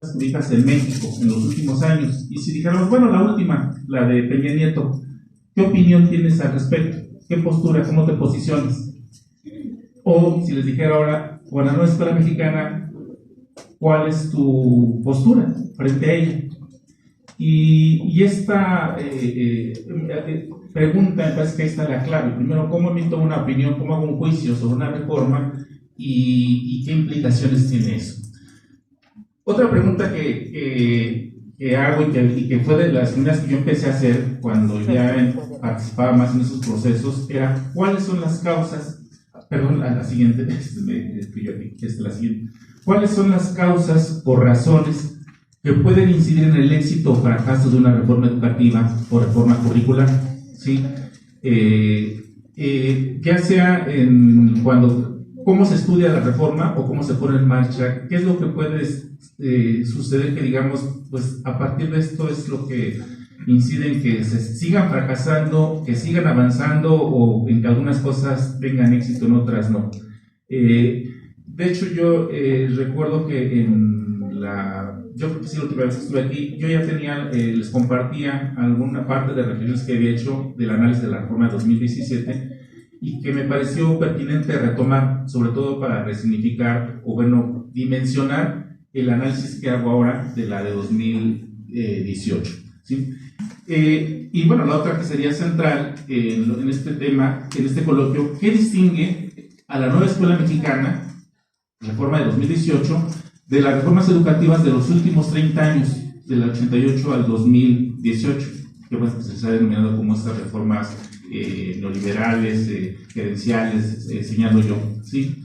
públicas en México en los últimos años. Y si dijéramos, bueno, la última, la de Peña Nieto, ¿qué opinión tienes al respecto? ¿Qué postura? ¿Cómo te posicionas? O si les dijera ahora, con la nueva escuela mexicana, ¿cuál es tu postura frente a ella? Y esta pregunta, me parece que ahí está la clave. Primero, ¿cómo emito una opinión? ¿Cómo hago un juicio sobre una reforma? ¿Y qué implicaciones tiene eso? Otra pregunta que hago y que fue de las primeras que yo empecé a hacer cuando ya participaba más en esos procesos era, ¿cuáles son las causas? Perdón, la siguiente, la siguiente. ¿Cuáles son las causas o razones que pueden incidir en el éxito o fracaso de una reforma educativa o reforma curricular? ¿Sí? Ya sea cómo se estudia la reforma o cómo se pone en marcha, qué es lo que puede suceder que digamos, pues a partir de esto es lo que incide en que se sigan fracasando, que sigan avanzando o en que algunas cosas tengan éxito, en otras no. De hecho, yo recuerdo que yo creo que sí, la última vez que estuve aquí, yo ya les compartía alguna parte de reflexiones que había hecho del análisis de la reforma de 2017 y que me pareció pertinente retomar, sobre todo para resignificar o bueno, dimensionar el análisis que hago ahora de la de 2018. ¿Sí? Y bueno, la otra que sería central en este tema, en este coloquio, ¿qué distingue a la nueva escuela mexicana, reforma de 2018, de las reformas educativas de los últimos 30 años, del 88 al 2018, que bueno, se les ha denominado como estas reformas neoliberales, gerenciales, señalo yo, ¿sí?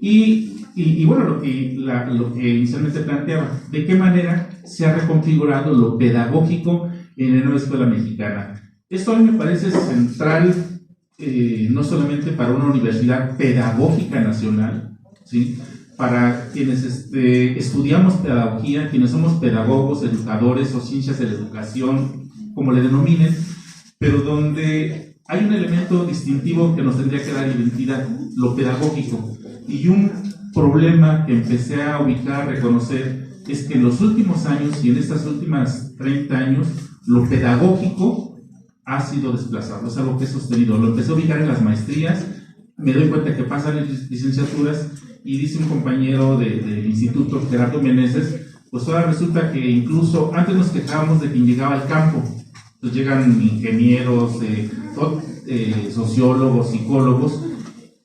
Y bueno, lo que inicialmente planteaba, ¿de qué manera se ha reconfigurado lo pedagógico en la nueva escuela mexicana? Esto a mí me parece central, no solamente para una universidad pedagógica nacional, ¿sí? Para quienes estudiamos pedagogía, quienes somos pedagogos, educadores o ciencias de la educación, como le denominen, pero donde hay un elemento distintivo que nos tendría que dar identidad, lo pedagógico. Y un problema que empecé a ubicar, a reconocer, es que en los últimos años y en estas últimas 30 años, lo pedagógico ha sido desplazado, es algo que he sostenido. Lo empecé a ubicar en las maestrías, me doy cuenta que pasan en licenciaturas y dice un compañero del instituto, Gerardo Meneses, pues ahora resulta que incluso antes nos quejábamos de quien llegaba al campo, pues llegan ingenieros, sociólogos, psicólogos,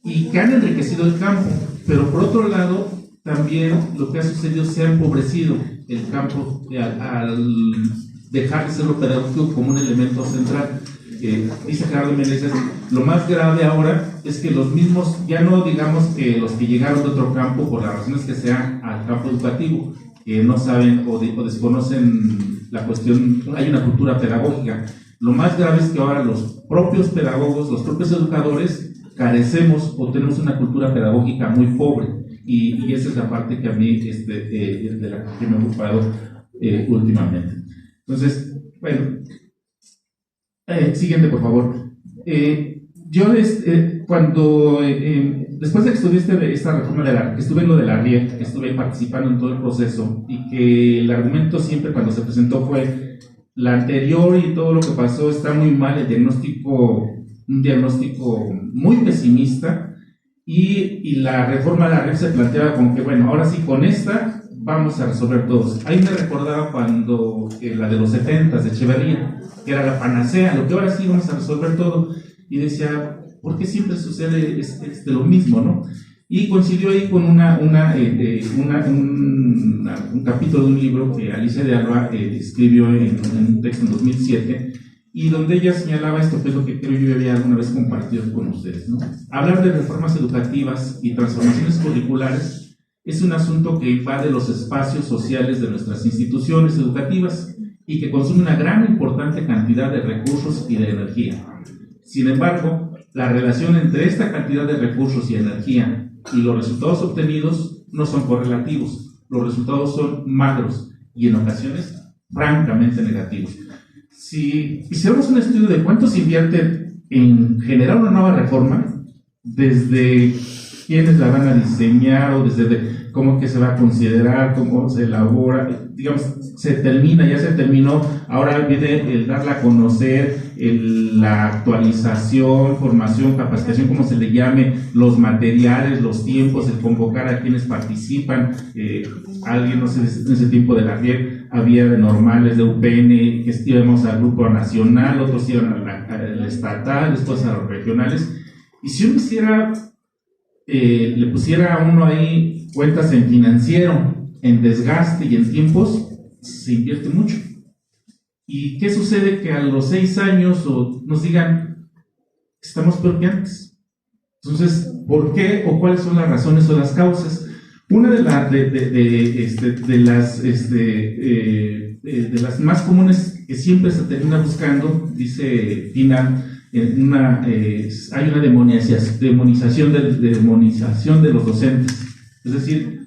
y que han enriquecido el campo, pero por otro lado, también lo que ha sucedido se ha empobrecido el campo al dejar de ser lo pedagógico como un elemento central. Dice Gerardo Meneses, lo más grave ahora es que los mismos, ya no digamos que los que llegaron de otro campo, por las razones que sean, al campo educativo, que no saben o desconocen la cuestión, hay una cultura pedagógica. Lo más grave es que ahora los propios pedagogos, los propios educadores, carecemos o tenemos una cultura pedagógica muy pobre. Y esa es la parte que a mí, de la que me he ocupado últimamente. Entonces, bueno, siguiente, por favor. Yo, después de que estudié esta reforma que estuve en lo de la RIE, que estuve participando en todo el proceso, y que el argumento siempre cuando se presentó fue la anterior y todo lo que pasó está muy mal, un diagnóstico muy pesimista, y la reforma de la RIE se planteaba como que, bueno, ahora sí, con esta vamos a resolver todos. Ahí me recordaba cuando la de los 70s de Echeverría, que era la panacea, lo que ahora sí vamos a resolver todo, y decía, ¿por qué siempre sucede lo mismo, no? Y coincidió ahí con un capítulo de un libro que Alicia de Alba escribió en un texto en 2007, y donde ella señalaba esto, que es lo que creo yo había alguna vez compartido con ustedes, ¿no? Hablar de reformas educativas y transformaciones curriculares es un asunto que invade los espacios sociales de nuestras instituciones educativas y que consume una gran e importante cantidad de recursos y de energía. Sin embargo, la relación entre esta cantidad de recursos y energía y los resultados obtenidos no son correlativos. Los resultados son magros y en ocasiones francamente negativos. Si hiciéramos un estudio de cuánto se invierte en generar una nueva reforma, desde quiénes la van a diseñar o desde cómo que se va a considerar, cómo se elabora, digamos, ya se terminó, ahora viene el darla a conocer, la actualización, formación, capacitación, como se le llame, los materiales, los tiempos, el convocar a quienes participan, alguien, no sé, en ese tiempo de la RIEC, había de normales de UPN, que íbamos al grupo nacional, otros iban al estatal, después a los regionales, y si uno hiciera, le pusiera a uno ahí cuentas en financiero, en desgaste y en tiempos, se invierte mucho. ¿Y qué sucede? Que a los 6 años nos digan, estamos peor que antes. Entonces, ¿por qué o cuáles son las razones o las causas? Una de las más comunes que siempre se termina buscando, dice Tina, hay una demonización de los docentes. Es decir,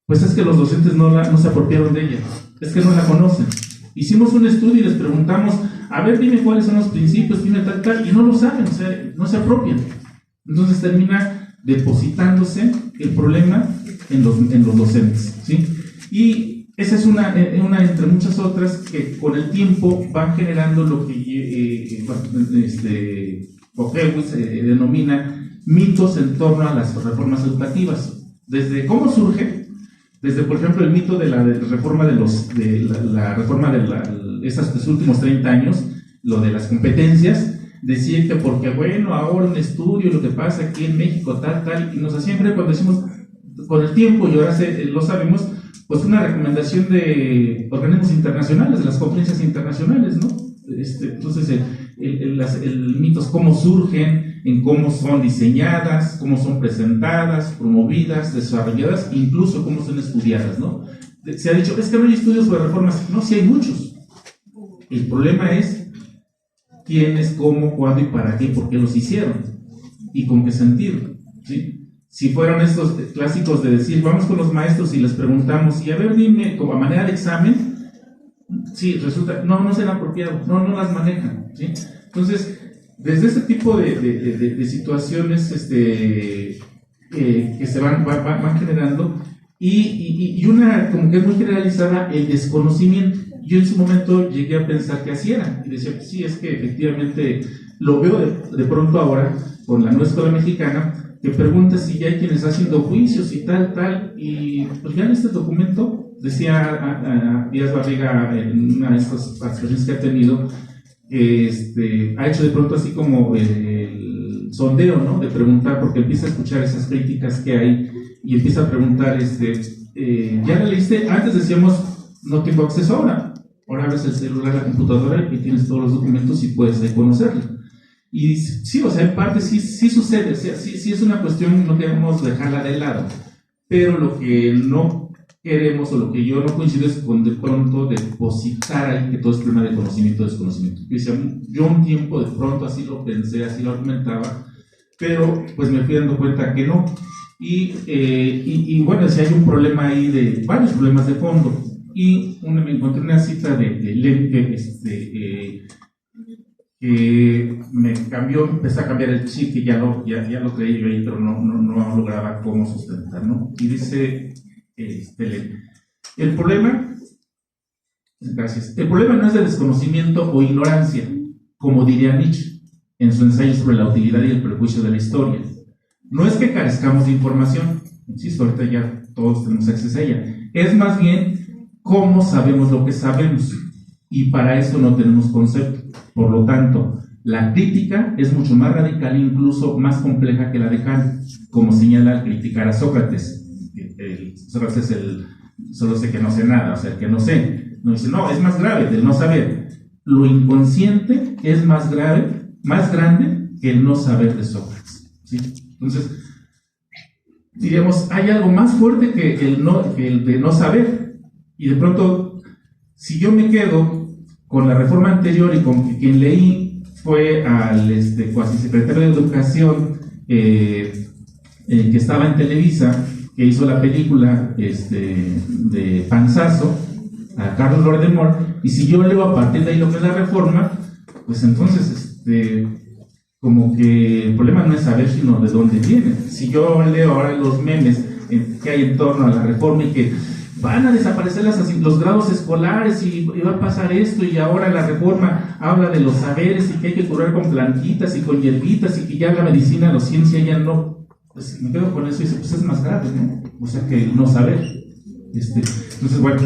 pues es que los docentes no se apropiaron de ella, es que no la conocen. Hicimos un estudio y les preguntamos, a ver, dime cuáles son los principios, dime tal, y no lo saben, o sea, no se apropian. Entonces termina depositándose el problema en los docentes, ¿sí? Y esa es una entre muchas otras que con el tiempo van generando lo que Ojewicz denomina mitos en torno a las reformas educativas. Desde cómo surge, desde por ejemplo el mito de la reforma de estos últimos 30 años, lo de las competencias, decía que porque bueno, ahora un estudio, lo que pasa aquí en México, tal, y nos hacían creer cuando decimos con el tiempo, y ahora lo sabemos, pues una recomendación de organismos internacionales, de las conferencias internacionales, ¿no? Entonces, el mito es cómo surgen, en cómo son diseñadas, cómo son presentadas, promovidas, desarrolladas, incluso cómo son estudiadas, ¿no? Se ha dicho, es que no hay estudios sobre reformas. No, sí hay muchos. El problema es quiénes, cómo, cuándo y para qué, por qué los hicieron y con qué sentido, ¿sí? Si fueron estos clásicos de decir, vamos con los maestros y les preguntamos, y a ver, dime, como a manera de examen, sí, resulta, no se han apropiado, no las manejan, ¿sí? Entonces, desde este tipo de situaciones que se van generando, y una como que es muy generalizada, el desconocimiento. Yo en su momento llegué a pensar que así era, y decía, pues sí, es que efectivamente lo veo de pronto ahora con la nueva escuela mexicana, que pregunta si ya hay quienes haciendo juicios y tal, y pues ya en este documento, decía Díaz Barriga en una de estas participaciones que ha tenido, ha hecho de pronto así como el sondeo, ¿no? De preguntar, porque empieza a escuchar esas críticas que hay, y empieza a preguntar, ¿ya la leíste? Antes decíamos, no tengo acceso ahora abres el celular, la computadora, y tienes todos los documentos y puedes conocerlo. Y sí, o sea, en parte sí sucede, o sea, sí es una cuestión, no queremos dejarla de lado, pero lo que no queremos, o lo que yo no coincido, es con de pronto depositar ahí que todo es problema de conocimiento o desconocimiento. Yo un tiempo de pronto así lo pensé, así lo argumentaba, pero pues me fui dando cuenta que no. Y bueno, si hay un problema ahí, de varios problemas de fondo, y me encontré una cita de Lemke, que me cambió, empecé a cambiar el chip, y ya lo creí yo ahí, pero no lograba cómo sustentar, ¿no? Y dice el problema no es de desconocimiento o ignorancia, como diría Nietzsche en su ensayo sobre la utilidad y el prejuicio de la historia. No es que carezcamos de información, insisto, ahorita ya todos tenemos acceso a ella, es más bien cómo sabemos lo que sabemos, y para eso no tenemos concepto. Por lo tanto, la crítica es mucho más radical e incluso más compleja que la de Kant, como señala al criticar a Sócrates. Sócrates es solo sé que no sé nada, o sea, el que no sé. No dice, no, es más grave del no saber. Lo inconsciente es más grave, más grande que el no saber de Sócrates, ¿sí? Entonces, diríamos, hay algo más fuerte que el de no saber. Y de pronto, si yo me quedo con la reforma anterior, y con que quien leí fue al cuasi secretario de Educación que estaba en Televisa, que hizo la película de Panzazo, a Carlos Loret de Mola, y si yo leo a partir de ahí lo que es la reforma, pues entonces como que el problema no es saber, sino de dónde viene. Si yo leo ahora los memes que hay en torno a la reforma y que van a desaparecer los grados escolares y va a pasar esto, y ahora la reforma habla de los saberes y que hay que curar con plantitas y con hierbitas y que ya la medicina, la ciencia ya no, pues me quedo con eso y dice, pues es más grave, ¿no? O sea que no saber. Entonces, bueno,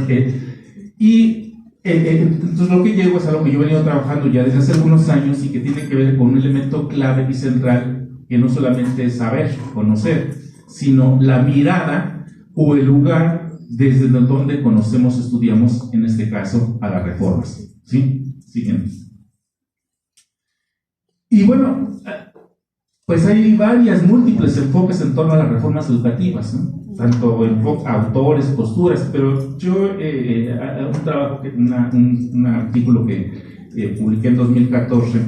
entonces lo que llego es algo que yo he venido trabajando ya desde hace algunos años y que tiene que ver con un elemento clave y central que no solamente es saber, conocer, sino la mirada o el lugar desde donde conocemos, estudiamos, en este caso, a las reformas. ¿Sí? Siguiente. Y bueno, pues hay múltiples enfoques en torno a las reformas educativas, ¿no? Tanto autores, posturas, pero yo, un trabajo, un artículo que publiqué en 2014,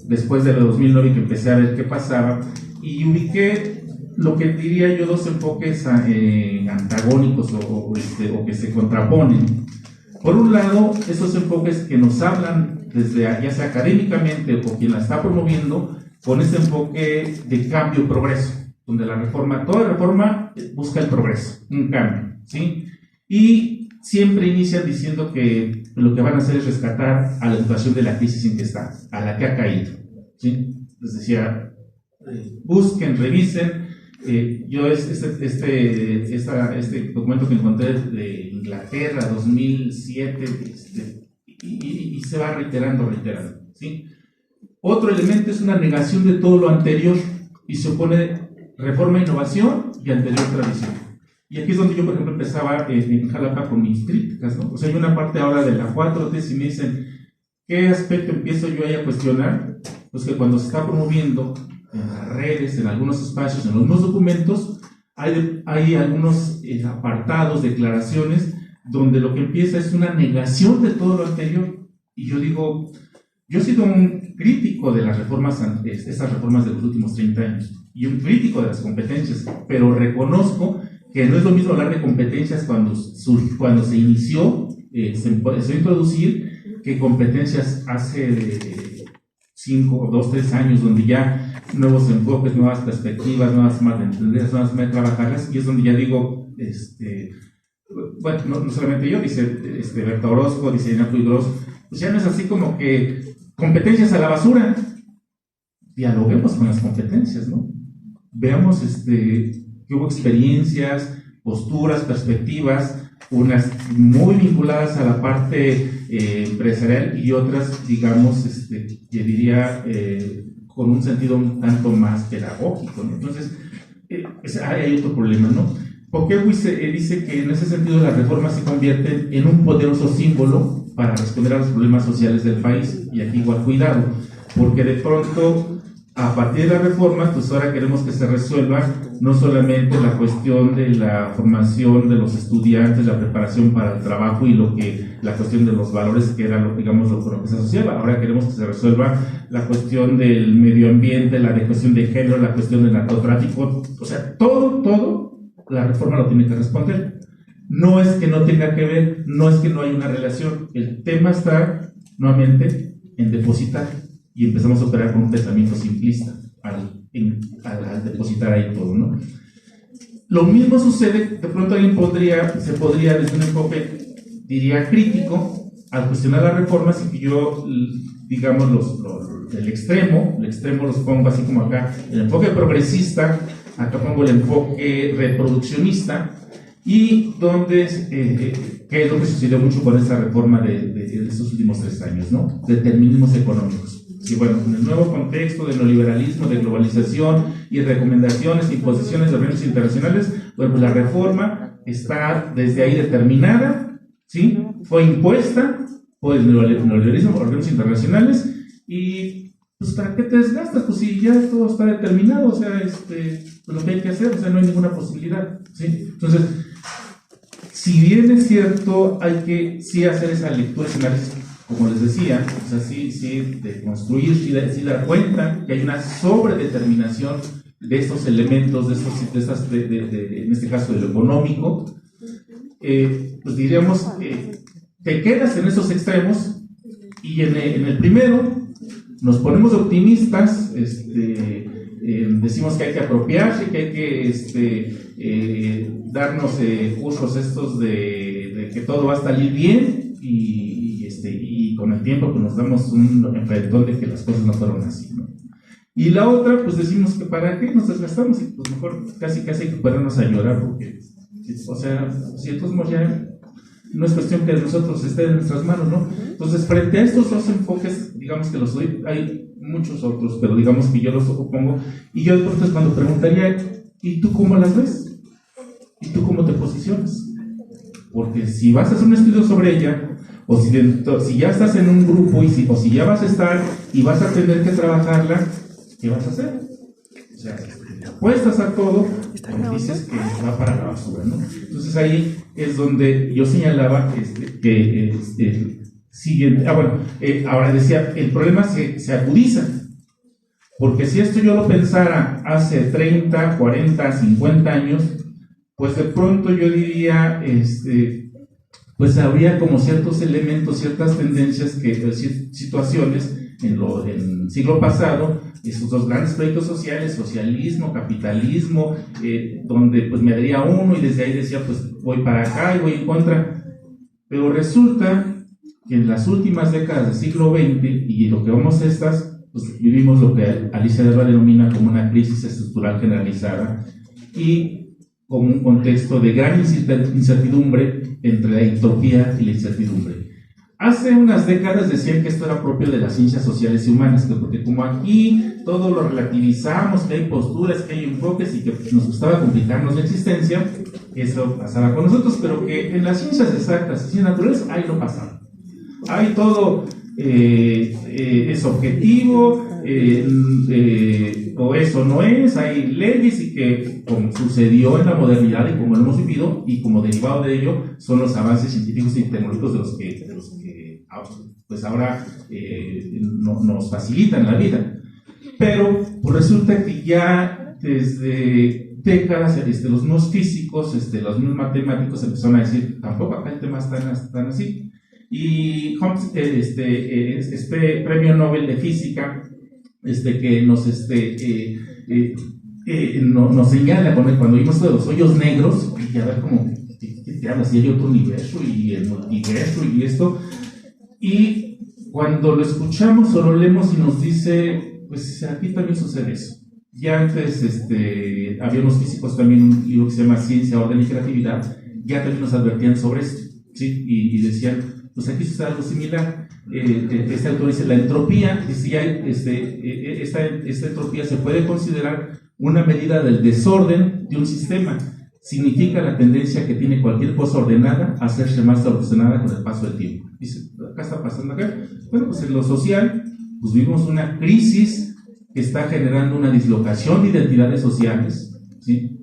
después de 2009 que empecé a ver qué pasaba, y ubiqué lo que diría yo dos enfoques antagónicos o que se contraponen. Por un lado, esos enfoques que nos hablan desde, ya sea académicamente o quien la está promoviendo, con ese enfoque de cambio-progreso, donde toda reforma busca el progreso, un cambio, ¿sí? Y siempre inician diciendo que lo que van a hacer es rescatar a la educación de la crisis en que está, a la que ha caído, ¿sí? Les decía, busquen, revisen. Yo este documento que encontré de Inglaterra, 2007, y se va reiterando, ¿sí? Otro elemento es una negación de todo lo anterior y se opone reforma, innovación y anterior tradición. Y aquí es donde yo, por ejemplo, empezaba en Jalapa con mis críticas, ¿no? O sea, hay una parte ahora de la 4T, si me dicen, ¿qué aspecto empiezo yo ahí a cuestionar? Pues que cuando se está promoviendo en las redes, en algunos espacios, en los mismos documentos, hay algunos apartados, declaraciones, donde lo que empieza es una negación de todo lo anterior. Y yo digo, yo he sido un crítico de las reformas, estas reformas de los últimos 30 años, y un crítico de las competencias, pero reconozco que no es lo mismo hablar de competencias cuando se inició, se empezó a introducir, que competencias hace 5, 2, 3 años, donde ya nuevos enfoques, nuevas perspectivas, nuevas formas de entenderlas, nuevas formas de trabajarlas, y es donde ya digo, bueno, no solamente yo, dice Berta Orozco, dice Inato Hidros, pues ya no es así como que competencias a la basura. Dialoguemos con las competencias, ¿no? Veamos que hubo experiencias, posturas, perspectivas, unas muy vinculadas a la parte empresarial y otras, digamos, yo diría, con un sentido un tanto más pedagógico, ¿no? Entonces, hay otro problema, ¿no? Porque dice que en ese sentido las reformas se convierten en un poderoso símbolo para responder a los problemas sociales del país. Y aquí igual cuidado, porque de pronto, a partir de las reformas, pues ahora queremos que se resuelva no solamente la cuestión de la formación de los estudiantes, la preparación para el trabajo y la cuestión de los valores, que era lo que se asociaba. Ahora queremos que se resuelva la cuestión del medio ambiente, la de cuestión de género, la cuestión del narcotráfico. O sea, todo la reforma lo tiene que responder. No es que no tenga que ver, no es que no haya una relación. El tema está nuevamente en depositar, y empezamos a operar con un pensamiento simplista al depositar ahí todo, ¿no? Lo mismo sucede, de pronto alguien se podría desde un enfoque, diría, crítico, al cuestionar las reformas, y que yo, digamos, el extremo los pongo así como acá, el enfoque progresista, acá pongo el enfoque reproduccionista, y qué es lo que sucedió mucho con esta reforma de estos últimos 3 años, ¿no? Determinismos económicos. Y bueno, en el nuevo contexto de neoliberalismo, de globalización y recomendaciones, imposiciones de organismos internacionales, bueno, pues la reforma está desde ahí determinada, ¿sí? Fue impuesta por el neoliberalismo, por organismos internacionales, y pues ¿para qué te desgastas? Pues si ya todo está determinado, o sea, pues lo que hay que hacer, o sea, no hay ninguna posibilidad, ¿sí? Entonces, si bien es cierto, hay que sí hacer esa lectura, ese análisis, como les decía, o sea, sí, de construir, sí dar cuenta que hay una sobredeterminación de estos elementos, en este caso de lo económico, pues diríamos, te quedas en esos extremos, y en el primero nos ponemos optimistas, decimos que hay que apropiarse, que hay que darnos cursos estos de que todo va a salir bien y con el tiempo pues nos damos un enfrentón de que las cosas no fueron así, ¿no? Y la otra, pues decimos que para qué nos desgastamos y pues mejor casi hay que ponernos a llorar porque, o sea, si entonces ya no es cuestión que nosotros esté en nuestras manos, ¿no? Entonces, frente a estos dos enfoques, digamos que los doy, hay muchos otros, pero digamos que yo los pongo, y yo entonces cuando preguntaría, ¿y tú cómo las ves? ¿Y tú cómo te posicionas? Porque si vas a hacer un estudio sobre ella, o si ya estás en un grupo, o si ya vas a estar y vas a tener que trabajarla, ¿qué vas a hacer? O sea, apuestas a todo, o dices que va para la basura, ¿no? Entonces ahí es donde yo señalaba siguen, ahora decía, el problema se agudiza, porque si esto yo lo pensara hace 30, 40, 50 años, pues de pronto yo diría, pues habría como ciertos elementos, ciertas tendencias, situaciones en el siglo pasado, esos dos grandes proyectos sociales, socialismo, capitalismo, donde pues me daría uno y desde ahí decía, pues voy para acá y voy en contra, pero resulta que en las últimas décadas del siglo XX y lo que vamos pues vivimos lo que Alicia Derba denomina como una crisis estructural generalizada y como un contexto de gran incertidumbre entre la entropía y la incertidumbre. Hace unas décadas decían que esto era propio de las ciencias sociales y humanas, porque como aquí todo lo relativizamos, que hay posturas, que hay enfoques y que nos gustaba complicarnos la existencia, eso pasaba con nosotros, pero que en las ciencias exactas y ciencias naturales ahí no pasaba. Hay todo es objetivo, o eso no es, hay leyes y que como sucedió en la modernidad y como lo hemos vivido y como derivado de ello son los avances científicos y tecnológicos de los que pues ahora nos facilitan la vida. Pero pues resulta que ya desde décadas los mismos físicos, los mismos matemáticos empezaron a decir, tampoco acá el tema es tan así. Y Holmes, este premio Nobel de Física, que nos señala cuando vimos de los hoyos negros, y a ver cómo te hablas, si hay otro universo y el multiverso y esto, y cuando lo escuchamos o lo leemos y nos dice, pues aquí también sucede eso. Ya antes había unos físicos también, un libro que se llama Ciencia, Orden y Creatividad, ya también nos advertían sobre esto, ¿sí? Y decían, pues aquí sucede algo similar. Este autor dice, la entropía, esta entropía se puede considerar una medida del desorden de un sistema. Significa la tendencia que tiene cualquier cosa ordenada a hacerse más ordenada con el paso del tiempo. Dice, acá está pasando acá. Bueno, pues en lo social, pues vivimos una crisis que está generando una dislocación de identidades sociales, ¿sí?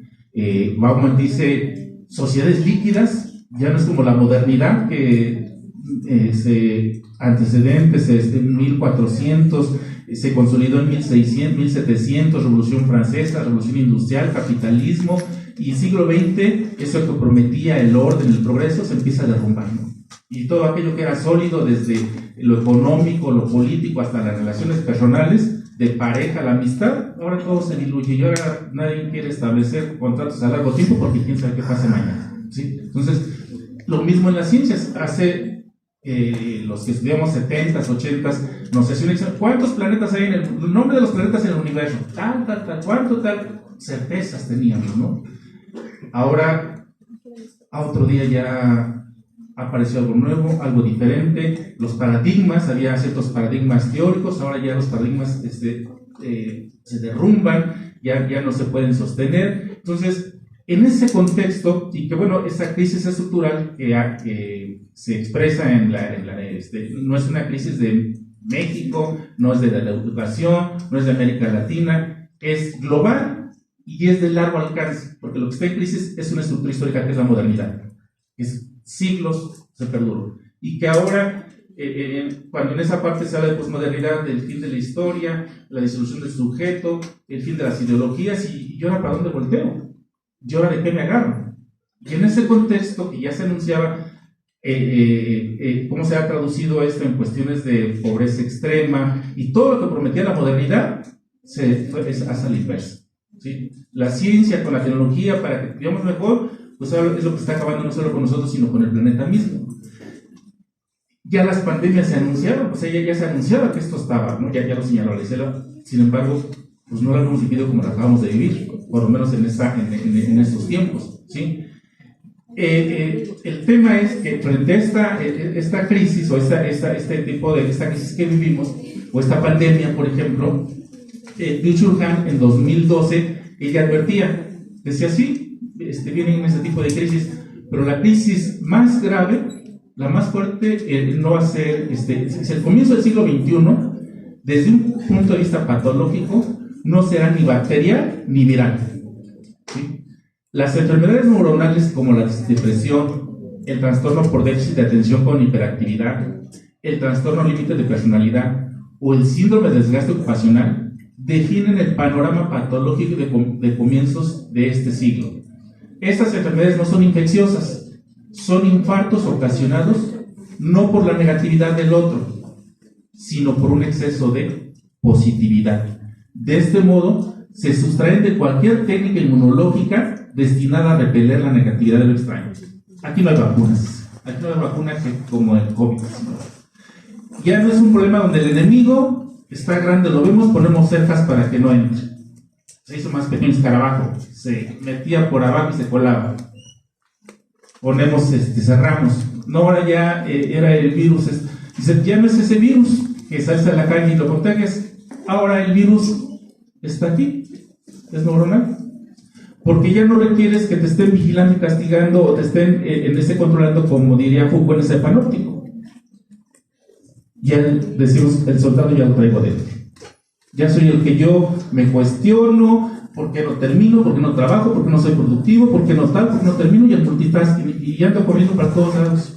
Bauman dice, sociedades líquidas, ya no es como la modernidad que antecedentes en 1400 se consolidó en 1600, 1700, Revolución Francesa, Revolución Industrial, capitalismo, y siglo XX, eso que prometía el orden, el progreso, se empieza a derrumbar, ¿no? Y todo aquello que era sólido desde lo económico, lo político, hasta las relaciones personales, de pareja, la amistad, ahora todo se diluye y ahora nadie quiere establecer contratos a largo tiempo porque quién sabe qué pase mañana, ¿sí? Entonces, lo mismo en las ciencias. Hace los que estudiamos 70s, 80s, nos hacían ¿cuántos planetas hay en el nombre de los planetas en el universo? Tal, ¿cuánto tal? Certezas teníamos, ¿no? Ahora, a otro día ya apareció algo nuevo, algo diferente. Los paradigmas, había ciertos paradigmas teóricos, ahora ya los paradigmas se derrumban, ya no se pueden sostener. Entonces, en ese contexto, y que bueno, esa crisis estructural que se expresa no es una crisis de México, no es de la educación, no es de América Latina, es global y es de largo alcance, porque lo que está en crisis es una estructura histórica que es la modernidad, es siglos se perduró, y que ahora, cuando en esa parte se habla de posmodernidad, del fin de la historia, la disolución del sujeto, el fin de las ideologías, y yo ahora para dónde volteo, yo ahora de qué me agarro, y en ese contexto que ya se anunciaba, cómo se ha traducido esto en cuestiones de pobreza extrema y todo lo que prometía la modernidad es hacia la inversa, ¿sí? La ciencia con la tecnología para que vivamos mejor, pues ahora es lo que está acabando no solo con nosotros, sino con el planeta mismo. Ya las pandemias se anunciaron, pues ya se anunciaba que esto estaba, ¿no? Ya lo señaló Alisela, sin embargo, pues no lo hemos vivido como lo acabamos de vivir, por lo menos en estos tiempos, ¿sí? El tema es que frente a esta crisis, o este tipo de esta crisis que vivimos, o esta pandemia, por ejemplo, Byung-Chul Han en 2012, ella advertía, decía, sí, vienen ese tipo de crisis, pero la crisis más grave, la más fuerte, no va a ser, es el comienzo del siglo XXI, desde un punto de vista patológico, no será ni bacterial ni viral, ¿sí? Las enfermedades neuronales como la depresión, el trastorno por déficit de atención con hiperactividad, el trastorno límite de personalidad o el síndrome de desgaste ocupacional definen el panorama patológico de comienzos de este siglo. Estas enfermedades no son infecciosas, son infartos ocasionados no por la negatividad del otro, sino por un exceso de positividad. De este modo, se sustraen de cualquier técnica inmunológica destinada a repeler la negatividad de lo extraño. Aquí no hay vacunas. Aquí no hay vacuna que como el COVID. Ya no es un problema donde el enemigo está grande, lo vemos, ponemos cercas para que no entre. Se hizo más pequeño escarabajo, se metía por abajo y se colaba. Ponemos, cerramos. No, ahora ya era el virus. Dice, ya no es ese virus que sales a la calle y lo contagias. Ahora el virus está aquí, es neuronal. Porque ya no requieres que te estén vigilando y castigando o te estén controlando, como diría Foucault en ese panóptico. Ya decimos, el soldado ya lo traigo dentro. Ya soy el que yo me cuestiono, ¿por qué no termino? ¿Por qué no trabajo? ¿Por qué no soy productivo? ¿Por qué no tal? ¿Por qué no termino? Y el multitasking, y ando corriendo para todos lados.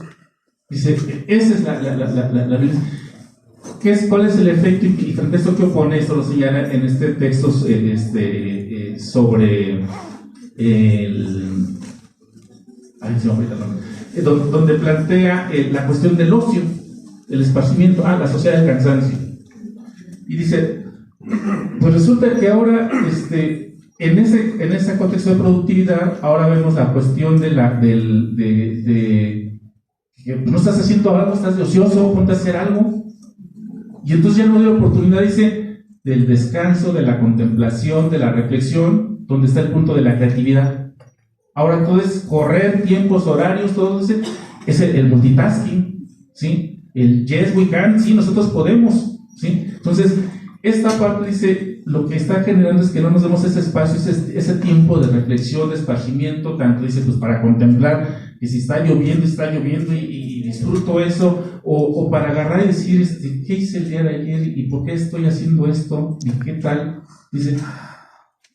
Dice, esa es la ¿cuál es el efecto? Y frente a esto que opone, esto lo señala en este texto sobre donde plantea la cuestión del ocio, el esparcimiento, la sociedad del cansancio. Y dice, pues resulta que ahora, en ese contexto de productividad, ahora vemos la cuestión de que no estás haciendo algo, estás de ocioso, ponte a hacer algo. Y entonces ya no hay oportunidad, dice, del descanso, de la contemplación, de la reflexión, donde está el punto de la creatividad. Ahora todo es correr, tiempos, horarios, todo ese, es el multitasking, ¿sí? El yes we can, sí, nosotros podemos, ¿sí? Entonces, esta parte dice, lo que está generando es que no nos demos ese espacio, ese tiempo de reflexión, de esparcimiento, tanto dice, pues para contemplar que si está lloviendo y disfruto eso, o para agarrar y decir, ¿qué hice el día de ayer? ¿Y por qué estoy haciendo esto? ¿Y qué tal? Dice,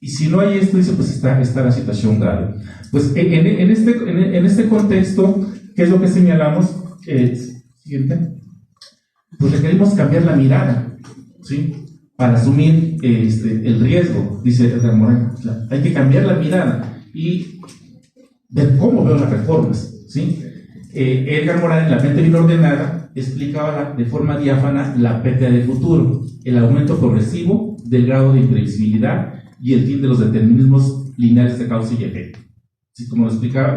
y si no hay esto, dice, pues está la situación grave. Pues en este contexto, ¿qué es lo que señalamos? Siguiente. Pues requerimos cambiar la mirada, ¿sí? Para asumir el riesgo, dice Edgar Morin. Hay que cambiar la mirada y ver cómo veo las reformas, ¿sí? Edgar Morin, en La mente bien ordenada, explicaba de forma diáfana la pérdida de futuro, el aumento progresivo del grado de imprevisibilidad y el fin de los determinismos lineales de causa y efecto. Así como lo explicaba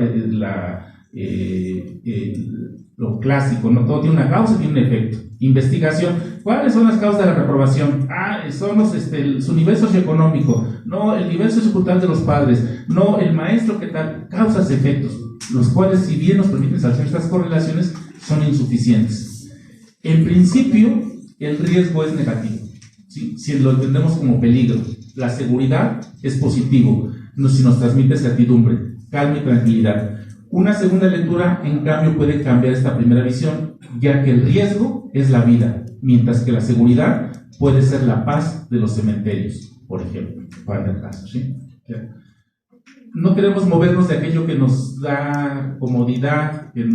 lo clásico, ¿no? Todo tiene una causa y tiene un efecto. Investigación, ¿cuáles son las causas de la reprobación? Son su nivel socioeconómico, no el nivel sociocultural de los padres, no el maestro, ¿qué tal? Causas y efectos, los cuales, si bien nos permiten hacer estas correlaciones, son insuficientes. En principio, el riesgo es negativo, ¿sí? Si lo entendemos como peligro. La seguridad es positivo, si nos transmite certidumbre, calma y tranquilidad. Una segunda lectura, en cambio, puede cambiar esta primera visión, ya que el riesgo es la vida, mientras que la seguridad puede ser la paz de los cementerios, por ejemplo, para el caso, ¿sí? No queremos movernos de aquello que nos da comodidad, que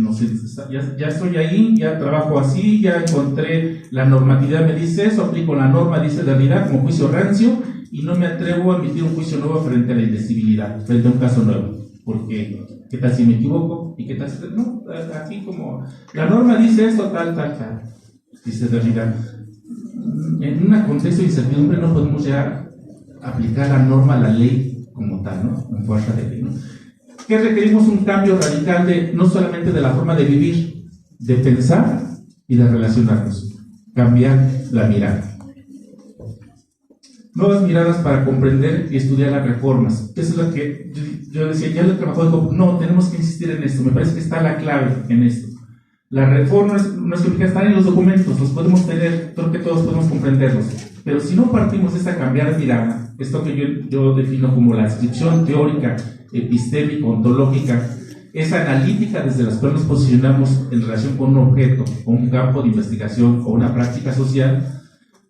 ya estoy ahí, ya trabajo así, ya encontré la normatividad, me dice eso, aplico la norma, dice la realidad como juicio rancio, y no me atrevo a emitir un juicio nuevo frente a la indecibilidad, frente a un caso nuevo, porque ¿qué tal si me equivoco? ¿Y qué tal si no? Aquí como la norma dice esto, tal, dice la realidad. En un contexto de incertidumbre no podemos ya aplicar la norma a la ley como tal, ¿no? En fuerza de ley, ¿no? que requerimos un cambio radical no solamente de la forma de vivir, de pensar y de relacionarnos, cambiar la mirada. Nuevas miradas para comprender y estudiar las reformas. Eso es lo que yo decía, ya lo he trabajado, no, tenemos que insistir en esto, me parece que está la clave en esto. Las reformas no es que están en los documentos, los podemos tener, creo que todos podemos comprenderlos, pero si no partimos de esta cambiar de mirada, esto que yo defino como la descripción teórica, epistémica, ontológica, esa analítica desde la cual nos posicionamos en relación con un objeto, o un campo de investigación, o una práctica social,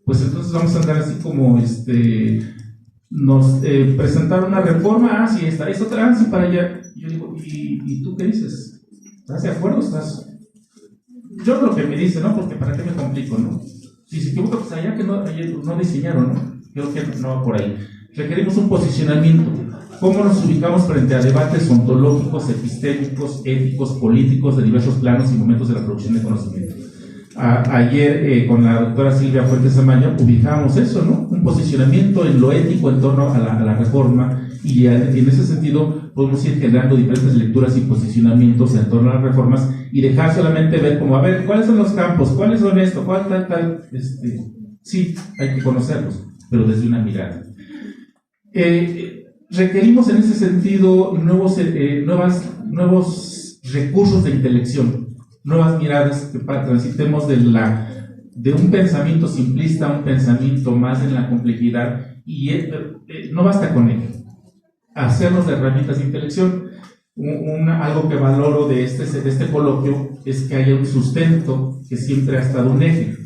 pues entonces vamos a andar así como, nos presentaron una reforma, sí, esta es otra, sí, para allá. Yo digo, ¿y tú qué dices? ¿Estás de acuerdo? ¿Estás...? Yo lo que me dice, ¿no? Porque para qué me complico, ¿no? Si se equivoca, pues allá que no diseñaron, ¿no? Creo que no va por ahí. Requerimos un posicionamiento. ¿Cómo nos ubicamos frente a debates ontológicos, epistémicos, éticos, políticos de diversos planos y momentos de la producción de conocimiento? Ayer con la doctora Silvia Fuentes Amaño ubicamos eso, ¿no? Un posicionamiento en lo ético en torno a la reforma, y en ese sentido podemos ir generando diferentes lecturas y posicionamientos en torno a las reformas y dejar solamente ver como, a ver, ¿cuáles son los campos? ¿Cuáles son esto? ¿Cuál tal? Sí, hay que conocerlos, pero desde una mirada. Requerimos en ese sentido nuevos recursos de intelección, nuevas miradas que transitemos de un pensamiento simplista a un pensamiento más en la complejidad, y no basta con ello. Hacernos de herramientas de intelección. Algo que valoro de este coloquio es que haya un sustento que siempre ha estado un eje,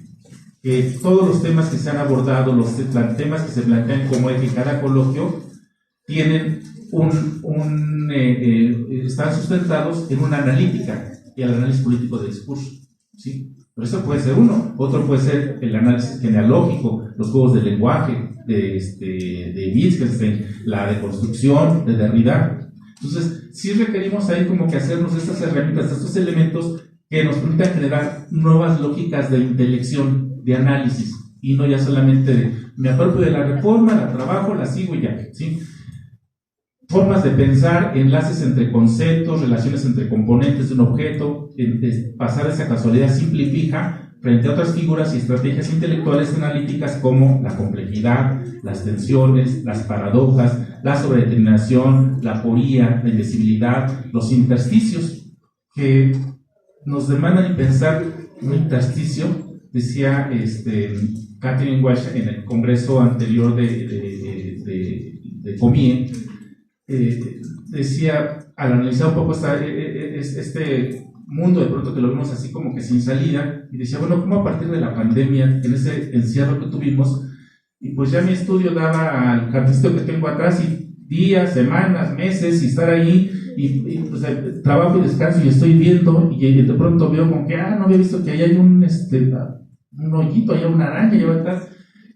que todos los temas que se han abordado, los temas que se plantean como eje en cada coloquio, tienen están sustentados en una analítica y el análisis político de discurso, ¿sí? Pero eso puede ser uno. Otro puede ser el análisis genealógico, los juegos del lenguaje de Wittgenstein, la deconstrucción de Derrida. Entonces, sí requerimos ahí como que hacernos estas herramientas, estos elementos que nos permitan generar nuevas lógicas de intelección, de análisis, y no ya solamente me apropio de la reforma, la trabajo, la sigo y ya, ¿sí? Formas de pensar, enlaces entre conceptos, relaciones entre componentes de un objeto, pasar esa casualidad simple y fija frente a otras figuras y estrategias intelectuales analíticas como la complejidad, las tensiones, las paradojas, la sobredeterminación, la aporía, la invisibilidad, los intersticios que nos demandan pensar un intersticio. Decía Catherine Walsh en el congreso anterior de COMIE, decía, al analizar un poco este mundo, de pronto que lo vimos así como que sin salida, y decía, bueno, ¿cómo a partir de la pandemia, en ese encierro que tuvimos, y pues ya mi estudio daba al cartecito que tengo atrás, y días, semanas, meses, y estar ahí, y pues trabajo y descanso, y estoy viendo, y de pronto veo como que, no había visto que ahí hay un hoyito, hay una araña, y atrás,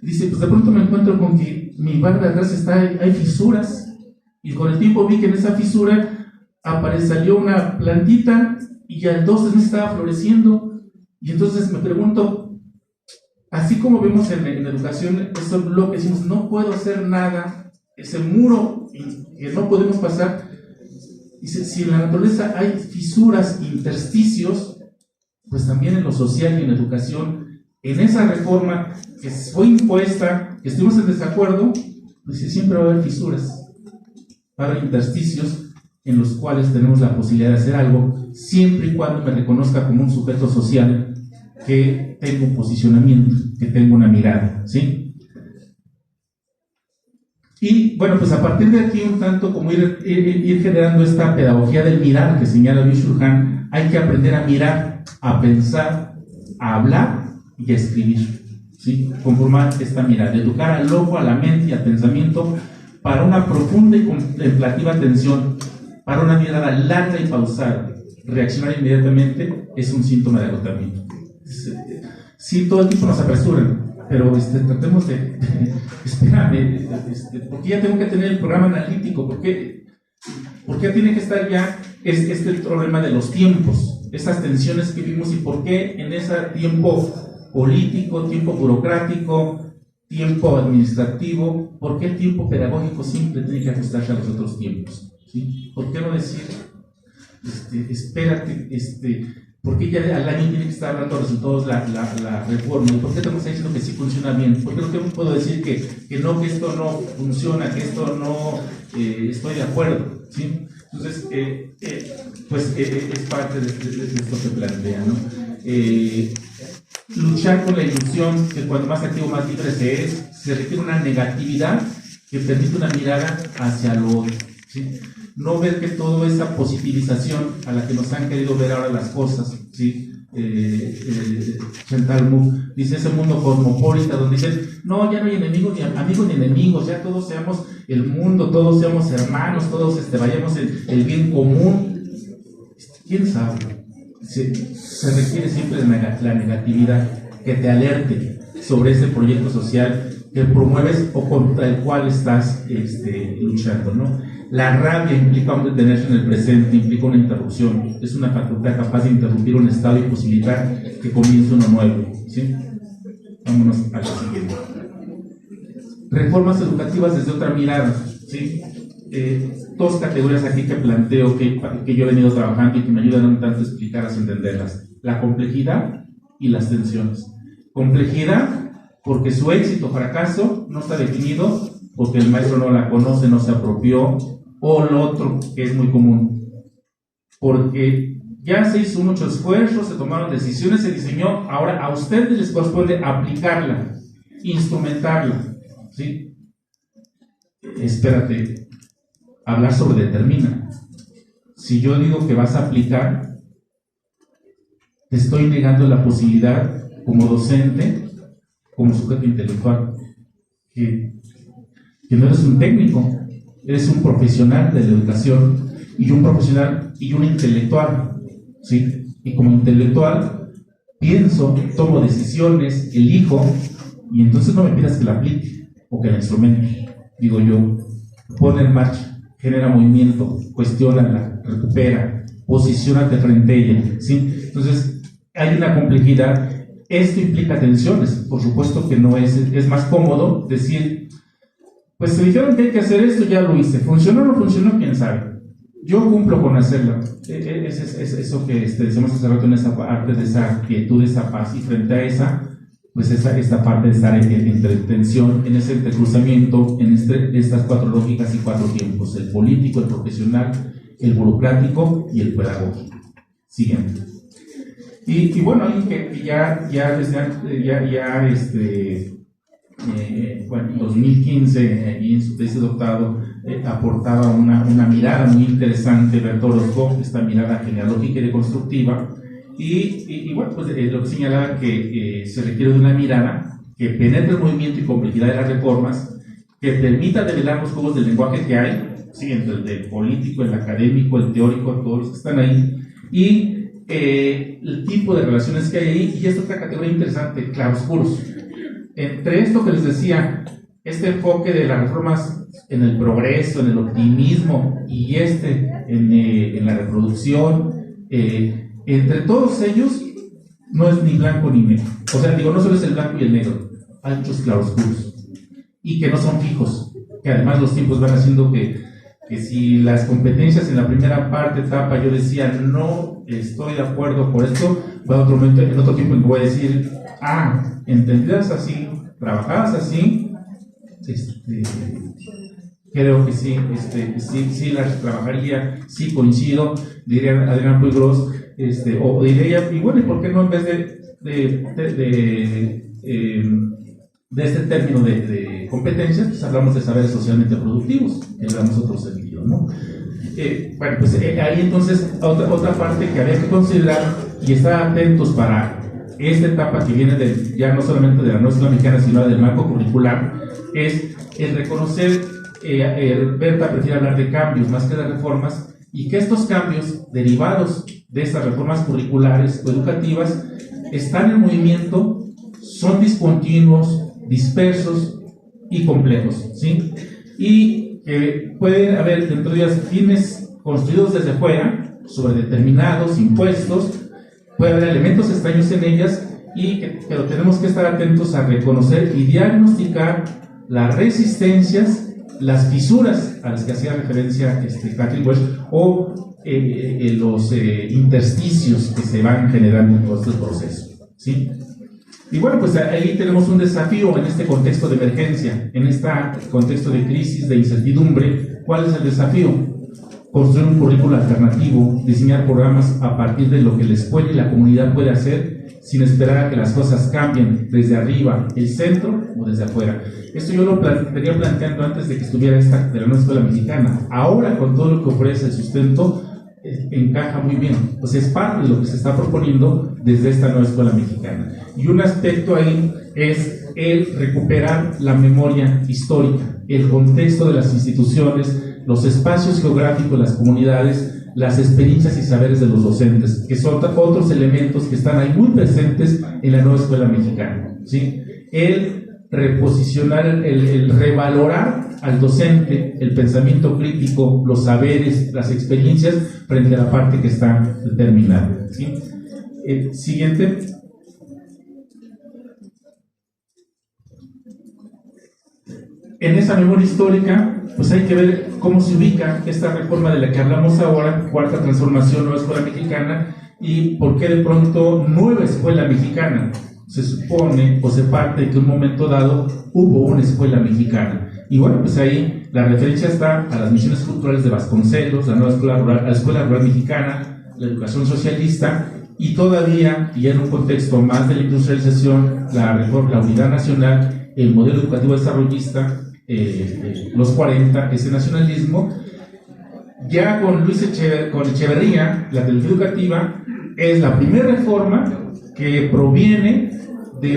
dice, pues de pronto me encuentro con que mi barra de atrás hay fisuras, y con el tiempo vi que en esa fisura salió una plantita, y ya en 2 meses estaba floreciendo. Y entonces me pregunto, así como vemos en educación, eso es lo que decimos, no puedo hacer nada, ese muro que no podemos pasar. Dice, si en la naturaleza hay fisuras, intersticios, pues también en lo social y en la educación, en esa reforma que fue impuesta, que estuvimos en desacuerdo, pues siempre va a haber fisuras, va a haber intersticios en los cuales tenemos la posibilidad de hacer algo, siempre y cuando me reconozca como un sujeto social que tengo un posicionamiento, que tengo una mirada, ¿sí? Y bueno, pues a partir de aquí un tanto como ir generando esta pedagogía del mirar que señala Byung-Chul Han, hay que aprender a mirar, a pensar, a hablar y a escribir, ¿sí? Conformar esta mirada, educar al ojo, a la mente y al pensamiento para una profunda y contemplativa atención, para una mirada larga y pausada. Reaccionar inmediatamente es un síntoma de agotamiento. Sí, todo el tiempo nos apresuran, pero tratemos de espérame, porque ya tengo que tener el programa analítico, porque ya tiene que estar ya el problema de los tiempos, esas tensiones que vimos, y por qué en ese tiempo político, tiempo burocrático, tiempo administrativo, por qué el tiempo pedagógico siempre tiene que ajustarse a los otros tiempos, ¿sí? ¿Por qué no decir, espérate, ¿por qué ya al año tiene que estar dando resultados la reforma? ¿Y por qué estamos diciendo que sí funciona bien? ¿Por qué no puedo decir que no, que esto no funciona, que esto no estoy de acuerdo? ¿Sí? Entonces, es parte de esto que plantea, ¿no? Luchar con la ilusión que cuando más activo, más libre se requiere una negatividad que permite una mirada hacia lo otro, ¿sí? No ver que toda esa positivización a la que nos han querido ver ahora las cosas, ¿sí? Chantal Mouffe dice ese mundo cosmopolita donde dicen, no, ya no hay enemigos ni amigos ni enemigos, ya todos seamos el mundo, todos seamos hermanos, todos vayamos el bien común. ¿Quién sabe? Se requiere siempre la negatividad que te sobre ese proyecto social que promueves o contra el cual estás luchando, ¿no? La rabia implica un detenerse en el presente, implica una interrupción, es una facultad capaz de interrumpir un estado y posibilitar que comience uno nuevo, ¿sí? Vámonos a la siguiente. Reformas educativas desde otra mirada, ¿sí? Dos categorías aquí que planteo que yo he venido trabajando y que me ayudan un tanto a explicarlas y entenderlas: la complejidad y las tensiones. Complejidad porque su éxito o fracaso no está definido porque el maestro no la conoce, no se apropió, o lo otro que es muy común, porque ya se hizo mucho esfuerzo, se tomaron decisiones, se diseñó, ahora a ustedes les corresponde aplicarla, instrumentarla, ¿sí? Espérate, hablar sobre determina. Si yo digo que vas a aplicar, te estoy negando la posibilidad como docente, como sujeto intelectual, que no eres un técnico, eres un profesional de la educación y un profesional y un intelectual, ¿sí? Y como intelectual pienso, tomo decisiones, elijo, y entonces no me pidas que la aplique o que la instrumente. Digo yo, pone en marcha, genera movimiento, cuestiónala, recupera, posiciónate frente a ella, ¿sí? Entonces hay una complejidad. Esto implica tensiones, por supuesto que no es más cómodo decir, pues se dijeron que hay que hacer esto, ya lo hice, ¿funcionó o no funcionó? ¿Quién sabe? Yo cumplo con hacerlo. Es eso que decimos hace rato en esa parte de esa quietud, de esa paz, y frente a esa, pues esta parte de estar entre tensión, en ese entrecruzamiento, en estas cuatro lógicas y cuatro tiempos: el político, el profesional, el burocrático y el pedagógico. Siguiente. Y bueno, alguien que ya en 2015, y en su tesis de doctorado, aportaba una mirada muy interesante, Bertolt Orozco, esta mirada genealógica y deconstructiva, y bueno, pues lo que señalaba que se requiere de una mirada que penetre el movimiento y complejidad de las reformas, que permita develar los juegos del lenguaje que hay, ¿sí? Entre el político, el académico, el teórico, todos los que están ahí, y el tipo de relaciones que hay ahí. Y esta otra categoría interesante, claroscuros. Entre esto que les decía, este enfoque de las reformas en el progreso, en el optimismo, y en la reproducción, entre todos ellos no es ni blanco ni negro. O sea, digo, no solo es el blanco y el negro, hay muchos claroscuros y que no son fijos, que además los tiempos van haciendo que si las competencias en la primera etapa yo decía no estoy de acuerdo por esto, va a otro momento, en otro tiempo en que voy a decir, entendidas así, trabajadas así, creo que sí, sí las trabajaría, sí coincido, diría Adrián Puig Gros, o diría, y bueno, ¿y por qué no en vez de este término de competencias, pues hablamos de saberes socialmente productivos, que le damos otro sentido, ¿no? Bueno, pues ahí entonces otra parte que había que considerar y estar atentos para esta etapa que viene ya no solamente de la nueva escuela mexicana, sino del marco curricular, es el reconocer, Berta prefiere hablar de cambios más que de reformas, y que estos cambios derivados de estas reformas curriculares o educativas están en movimiento, son discontinuos, dispersos y complejos, ¿sí? Y que pueden haber dentro de ellas fines construidos desde fuera sobre determinados impuestos, puede haber elementos extraños en ellas, pero tenemos que estar atentos a reconocer y diagnosticar las resistencias las fisuras a las que hacía referencia Kathleen Welch, o los intersticios que se van generando en todo este proceso, ¿sí? Y bueno, pues ahí tenemos un desafío en este contexto de emergencia, en este contexto de crisis, de incertidumbre. ¿Cuál es el desafío? Construir un currículo alternativo, diseñar programas a partir de lo que la escuela y la comunidad puede hacer, sin esperar a que las cosas cambien desde arriba, el centro o desde afuera. Esto yo lo venía planteando antes de que estuviera esta de la nueva escuela mexicana. Ahora, con todo lo que ofrece el sustento, encaja muy bien. Pues es parte de lo que se está proponiendo desde esta nueva escuela mexicana. Y un aspecto ahí es el recuperar la memoria histórica, el contexto de las instituciones, los espacios geográficos, las comunidades, las experiencias y saberes de los docentes, que son otros elementos que están ahí muy presentes en la nueva escuela mexicana, ¿sí? El reposicionar, el revalorar al docente, el pensamiento crítico, los saberes, las experiencias frente a la parte que está determinada, ¿sí? Siguiente. En esa memoria histórica, pues hay que ver cómo se ubica esta reforma de la que hablamos ahora, cuarta transformación, nueva escuela mexicana, y por qué de pronto nueva escuela mexicana. Se supone o se parte de que en un momento dado hubo una escuela mexicana. Y bueno, pues ahí la referencia está a las misiones culturales de Vasconcelos, la nueva escuela rural, la escuela rural mexicana, la educación socialista, y todavía, y en un contexto más de la industrialización, la reforma, la unidad nacional, el modelo educativo desarrollista, los 40, ese nacionalismo. Ya con con Echeverría, la televisión educativa es la primera reforma que proviene de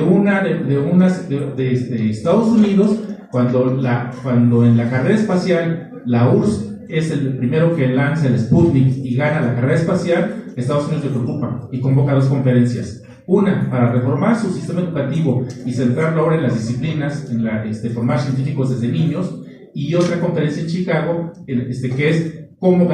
Estados Unidos, cuando en la carrera espacial la URSS es el primero que lanza el Sputnik y gana la carrera espacial. Estados Unidos se preocupa y convoca dos conferencias. Una, para reformar su sistema educativo y centrarlo ahora en las disciplinas, en formar científicos desde niños, y otra conferencia en Chicago, que es cómo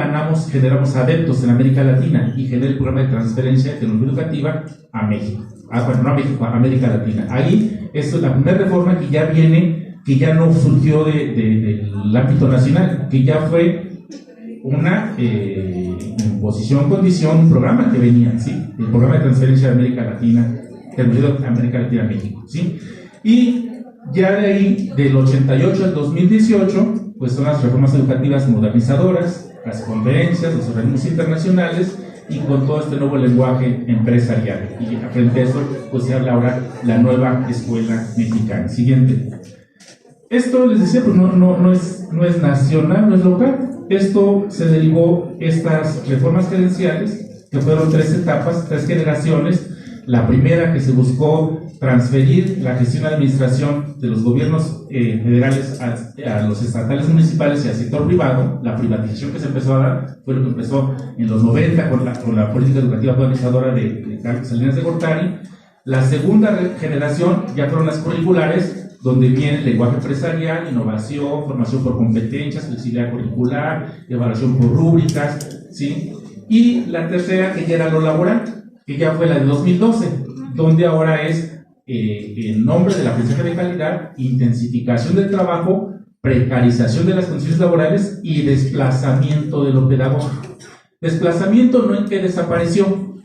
generamos adeptos en América Latina, y genera el programa de transferencia de tecnología educativa a México. Bueno, no a México, a América Latina. Ahí, esto es la primera reforma que ya viene, que ya no surgió del ámbito nacional, que ya fue una imposición, condición, un programa que venía, ¿sí? El programa de transferencia de América Latina, de América Latina a México, ¿sí? Y ya de ahí, del 88 al 2018, pues son las reformas educativas modernizadoras, las conferencias, los organismos internacionales, y con todo este nuevo lenguaje empresarial. Y frente a eso, pues se habla ahora la nueva escuela mexicana. Siguiente. Esto, les decía, pues no es nacional, no es local. Esto se derivó, estas reformas gerenciales, que fueron 3 etapas, 3 generaciones. La primera, que se buscó transferir la gestión y administración de los gobiernos federales a los estatales, municipales y al sector privado. La privatización que se empezó a dar fue lo que empezó en los 90 con la política educativa modernizadora de Carlos Salinas de Gortari. La segunda generación ya fueron las curriculares, donde viene el lenguaje empresarial, innovación, formación por competencias, flexibilidad curricular, evaluación por rúbricas, ¿sí? Y la tercera, que ya era lo laboral, que ya fue la de 2012, donde ahora es, en nombre de la presencia de calidad, intensificación del trabajo, precarización de las condiciones laborales y desplazamiento de lo pedagógico. Desplazamiento no en que desapareció,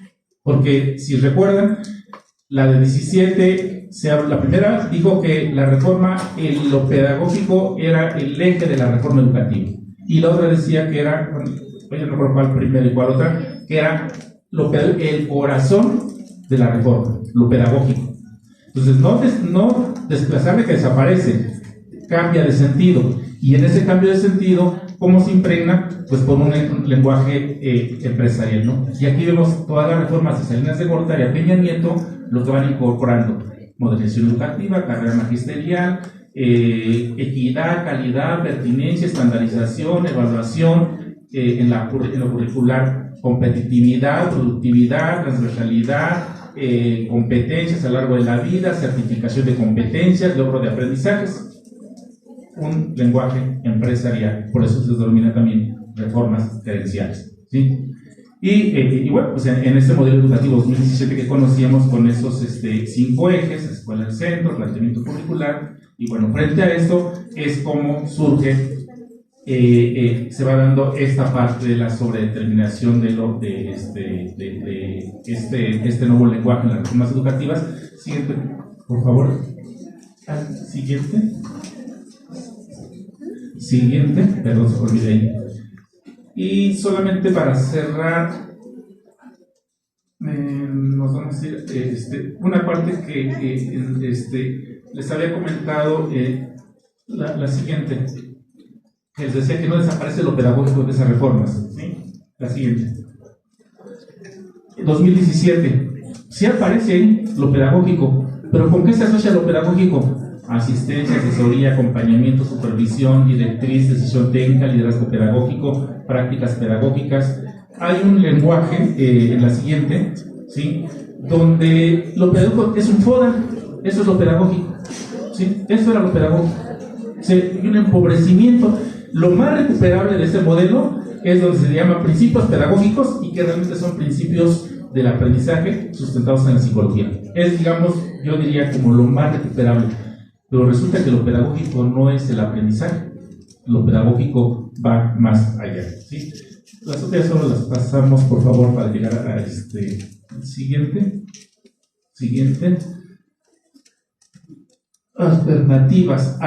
porque si recuerdan, la de 17, la primera dijo que la reforma, lo pedagógico era el eje de la reforma educativa, y la otra decía que era, bueno, no recuerdo cuál primero y cuál otra, que era el corazón de la reforma, lo pedagógico. Entonces, no desplazar de que desaparece, cambia de sentido, y en ese cambio de sentido, ¿cómo se impregna? Pues por un lenguaje empresarial, ¿no? Y aquí vemos todas las reformas de Salinas de Gortari a Peña Nieto, lo que van incorporando: modernización educativa, carrera magisterial, equidad, calidad, pertinencia, estandarización, evaluación, en lo curricular, competitividad, productividad, transversalidad, competencias a lo largo de la vida, certificación de competencias, logro de aprendizajes. Un lenguaje empresarial, por eso se denomina también reformas gerenciales, ¿sí? Y bueno, pues en este modelo educativo 2017 que conocíamos, con esos 5 ejes: escuela al centro, planteamiento curricular, y bueno, frente a esto es como surge se va dando esta parte de la sobredeterminación de este nuevo lenguaje en las reformas educativas. Siguiente, por favor. Siguiente. Siguiente, perdón, se olvidé ahí. Y solamente para cerrar, nos vamos a ir una parte que les había comentado, la siguiente. Les decía que no desaparece lo pedagógico de esas reformas, ¿sí? La siguiente. 2017. Sí aparece ahí lo pedagógico, pero ¿con qué se asocia lo pedagógico? Asistencia, asesoría, acompañamiento, supervisión, directriz, decisión técnica, liderazgo pedagógico, prácticas pedagógicas. Hay un lenguaje en la siguiente, ¿sí? Donde lo pedagógico es un FODA, eso es lo pedagógico, ¿sí? Eso era lo pedagógico. Sí, y un empobrecimiento. Lo más recuperable de este modelo es donde se llama principios pedagógicos y que realmente son principios del aprendizaje sustentados en la psicología. Es, digamos, yo diría como lo más recuperable. Pero resulta que lo pedagógico no es el aprendizaje. Lo pedagógico va más allá, ¿sí? Las otras solo las pasamos, por favor, para llegar a siguiente. Siguiente. Alternativas,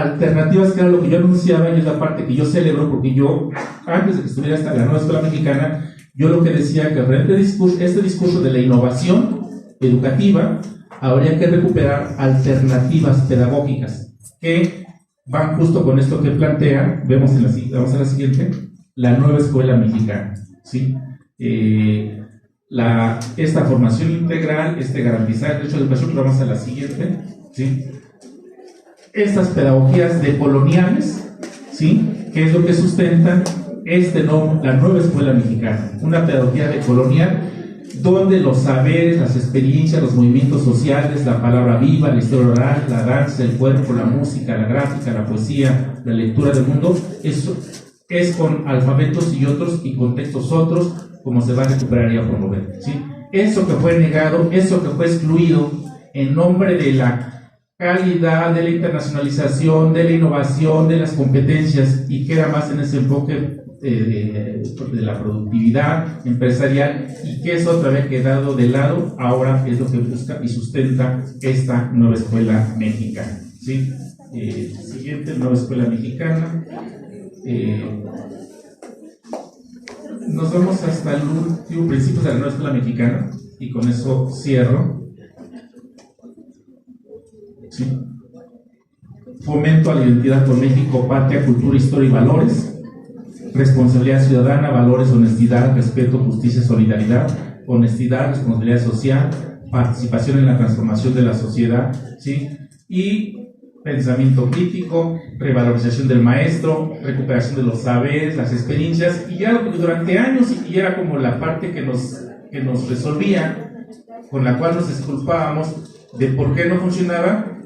que era lo que yo anunciaba y es la parte que yo celebro, porque yo, antes de que estuviera hasta la nueva escuela mexicana, yo lo que decía que frente este discurso de la innovación educativa, habría que recuperar alternativas pedagógicas que van justo con esto que plantea, vamos a la siguiente, la nueva escuela mexicana, ¿sí? Esta formación integral, garantizar el derecho a la educación, pero vamos a la siguiente, ¿sí? Estas pedagogías decoloniales, ¿sí? ¿Qué es lo que sustentan la nueva escuela mexicana? Una pedagogía decolonial donde los saberes, las experiencias, los movimientos sociales, la palabra viva, la historia oral, la danza, el cuerpo, la música, la gráfica, la poesía, la lectura del mundo, eso es con alfabetos y otros y contextos otros, como se va a recuperar y a promover, ¿sí? Eso que fue negado, eso que fue excluido en nombre de la calidad, de la internacionalización, de la innovación, de las competencias, y queda más en ese enfoque de la productividad empresarial, y que eso otra vez quedado de lado, ahora es lo que busca y sustenta esta nueva escuela mexicana, ¿sí? Siguiente, nueva escuela mexicana. Nos vamos hasta el último, principios de la nueva escuela mexicana, y con eso cierro. ¿Sí? Fomento a la identidad por México, patria, cultura, historia y valores. Responsabilidad ciudadana, valores, honestidad, respeto, justicia, solidaridad. Honestidad, responsabilidad social, participación en la transformación de la sociedad, ¿sí? Y pensamiento crítico, revalorización del maestro, recuperación de los saberes, las experiencias, y ya durante años, y era como la parte que nos resolvía, con la cual nos disculpábamos de por qué no funcionaba.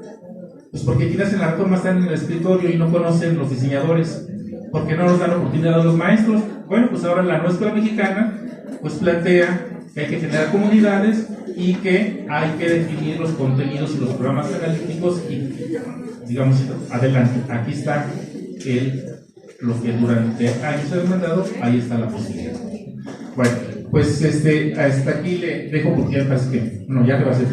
Pues porque quienes en la reforma están en el escritorio y no conocen los diseñadores, porque no nos dan oportunidad a los maestros. Bueno, pues ahora la nueva escuela mexicana pues plantea que hay que generar comunidades y que hay que definir los contenidos y los programas analíticos y, digamos, adelante, aquí está lo que durante años se ha demandado, ahí está la posibilidad. Bueno, pues hasta aquí le dejo porque ya parece que, ya le va a ser